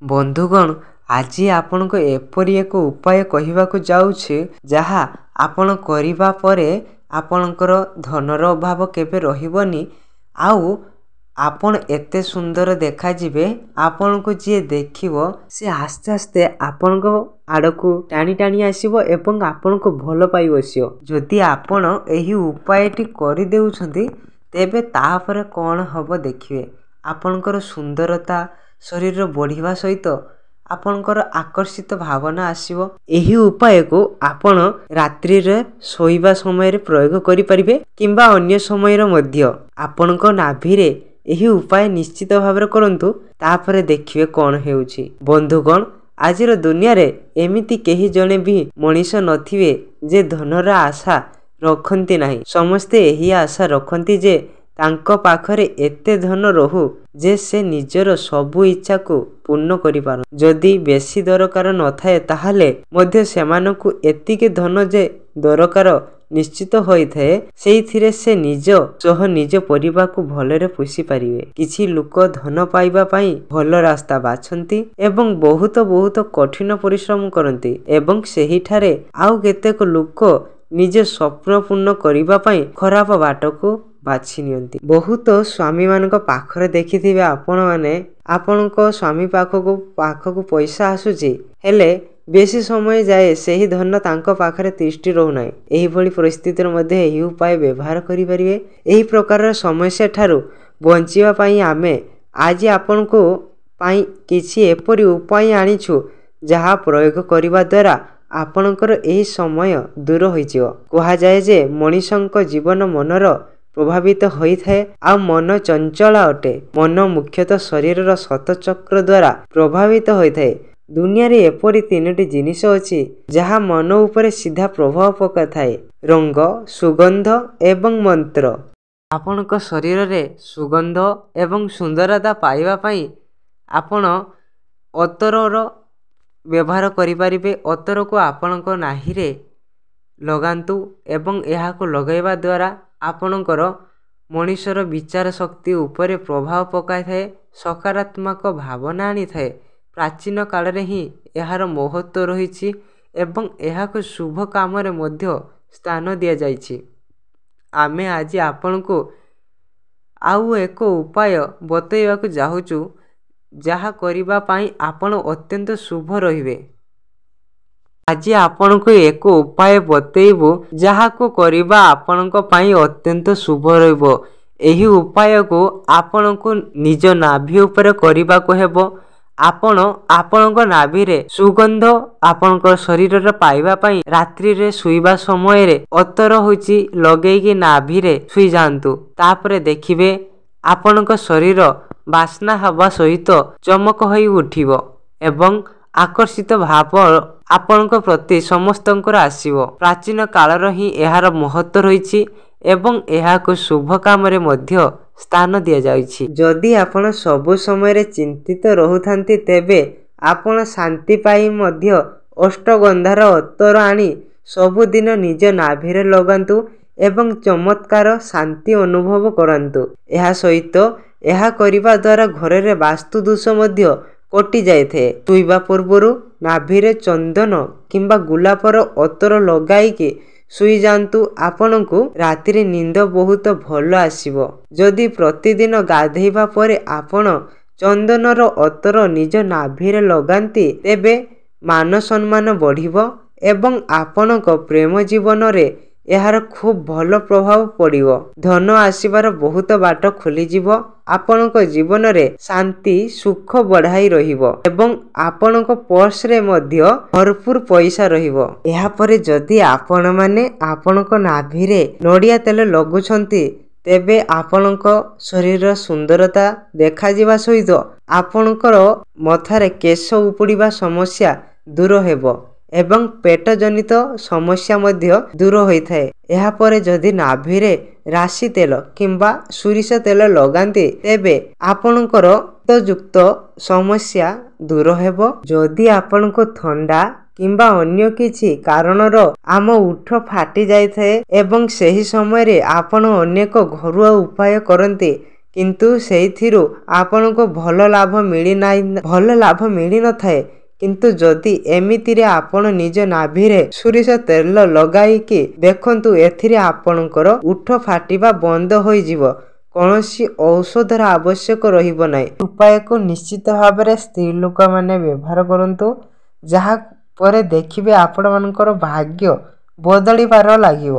बंधुगण आज आपण को एपरी एक उपाय कहवाक जाऊँ जहाँ आपण करिबा परे आपणकर धनर अभाव केबे रहिबनी आउ आपण एते सुंदर देखा जिवे आपण को जी देखिबो से आस्ते आस्ते आपण को आड़को टाणी टाणी आसीबो एवं आपण को भल पाई बसियो। जदि आपण एही उपायटी करि देउछंती तेबे तापर कोन हबो देखिबे आपणकर सुंदरता शरीर बढ़िवा सहित आपणकर आकर्षित भावना आसीबो। एही उपाय को आपण रात्रि रे सोइबा समय रे प्रयोग करि परिबे किंबा अन्य समय रे मध्य आपणको नाभि रे एही उपाय निश्चित भाव करंतु तापर देखिबे कोन हेउछि। बंधुगण आजिर दुनिया रे एमिति केही जणे भी मनीष नथिबे जे धनर आशा रखंती नाही। समस्ते एही आशा रखंती जे तांको पाखरे एते धन रहू जे से निजर सबु इच्छा को पूर्ण करि पारन। जदि बेसी दरकार न थाए ताहाले मध्य सेमानकु एतिके धन जे दरकार निश्चित होई थाए सेइथिरे से निज सह निज परिवार को भलरे पोषि पारिबे। किछि लोक धन पाइबा पई भल रास्ता बाछंती एवं बहुत बहुत कठिन परिश्रम करंती एवं सेही ठारे आउ केतेक लोक निज स्वप्न पूर्ण करिबा पई खराब बाट को बाछि नियंती। बहुत स्वामी मानक पाखरे देखिथिबे आपण माने आपणको स्वामी पाखको पैसा आसुची हेले बेसी समय जाए सही धन तांको पाखरे तिष्टि रहू नाही। एही भली परिस्थिति मध्ये एही उपाय व्यवहार करि परिबे। एही प्रकार समस्या ठारू बंचिबा पई आमे आज आपणको पई किछि एपरि उपाय आनिछु जहा प्रयोग करिबा द्वारा आपणकर एही समय दूर होइजियो। कहा जाए जे मनीषंक जीवन मनर प्रभावित होई थाए आ मन चंचल अटे। मन मुख्यतः शरीर शतचक्र द्वारा प्रभावित होई थाए। दुनिया रे एपरि तीनोटी जिनिस अछि जहा मन उपरे सीधा प्रभाव पका थाए रंग सुगंध एवं मंत्र। आपणक शरीर रे सुगंध एवं सुंदरता पाइबा पई आपण अतरर व्यवहार करि परिबे। अतर को आपणक नाही रे लगांतु एवं एहा को लगाइबा द्वारा आपणकर मनुष्यर विचार शक्ति उपरे प्रभाव पकाई थाए सकारात्मक भावना आनी थाए। प्राचीन काल रे ही एहार महत्व रहिछि एवं एहा को शुभ काम रे मध्य स्थान दिया जाइछि। आमे आज आपण को आउ एक उपाय बतैबाकु जाहुचु जहा करिबा पई आपण अत्यंत शुभ रहिबे। आज आपण को एक उपाय बतैबो जहा को करिबा आपण को पई अत्यंत शुभ रहिबो। एही उपाय को आपण को निज नाभि ऊपर करिबा को हेबो। आपण नाभि रे सुगंध आपण शरीर रे पाइबा पई रात्रि रे सुइबा समय रे अतर होची लगेई कि नाभि रे सुई जांतु। तापरे देखिबे आपण शरीर बास्ना हवा सहित चमक होई उठिबो एवं आकर्षित भाव आपण प्रति समस्तंकर आसीबो। प्राचीन कालर ही एहार महत्व रहिछि एवं एहा को शुभ काम रे मध्य स्थान दिया जाइछि। जदि आपण सब समय रे चिंतित रहुथांती तेबे आपण शांति पाई मध्य अष्टगंधार अतर आनी सबुदिन निज नाभि रे लगांतु एवं चमत्कार शांति अनुभव करंतु। एहा सहित एहा करिबा द्वारा घरे रे वास्तु दोष मध्य कटि जाइथे। तुइबा पूर्वरु नाभि रे चंदन किंबा गुलापर अतर लगाई के सुई जांतु आपनकु राति रे नींद बहुत भल आसीबो। जदि प्रतिदिन गाधेइबा परे आपण चंदनर अतर निज नाभि रे लगांती तेबे मान सम्मान बढ़िबो एवं आपनक प्रेम जीवन रे एहार खूब भल प्रभाव पड़िबो। धन आसीबार बहुत बाट खोली जिवो। आपनक जीवन रे शांति सुख बढ़ाई रहिबो एवं आपनक पर्स रे मध्य भरपूर पैसा रहिबो। एहा परे जदि आपण माने आपनक नाभि रे नडिया तेल लगुछंती तेबे आपनक शरीर सुंदरता देखा जिबा सहित आपनकर मथारे केश उपुड़िबा समस्या दूर हेबो एवं पेट जनित समस्या मध्य दूर होई थाए। एहा परे जदि नाभि रे राशि तेल किंबा सुरिस तेल लगांती तेबे आपनकर युक्त समस्या दूर हेबो। जदि आपनको थंडा किंबा अन्य किछि कारणर आम उठ फाटी जाय थाए एवं सही समय रे आपण अनेक घरुआ उपाय करंती କିନ୍ତୁ ସେଇଥିରୁ ଆପଣଙ୍କୁ ଭଲ ଲାଭ ମିଳିନଥାଏ। କିନ୍ତୁ ଯଦି ଏମିତିରେ ଆପଣ ନିଜ ନାଭିରେ ସୋରିଷ ତେଲ ଲଗାଇକି ଦେଖନ୍ତୁ, ଏଥିରେ ଆପଣଙ୍କର ଓଠ ଫାଟିବା ବନ୍ଦ ହୋଇଯିବ। କୌଣସି ଔଷଧର ଆବଶ୍ୟକ ରହିବ ନାହିଁ। ଉପାୟକୁ ନିଶ୍ଚିତ ଭାବରେ ସ୍ତ୍ରୀ ଲୋକମାନେ ବ୍ୟବହାର କରନ୍ତୁ, ଯାହା ପରେ ଦେଖିବେ ଆପଣମାନଙ୍କର ଭାଗ୍ୟ ବଦଳିବାର ଲାଗିବ।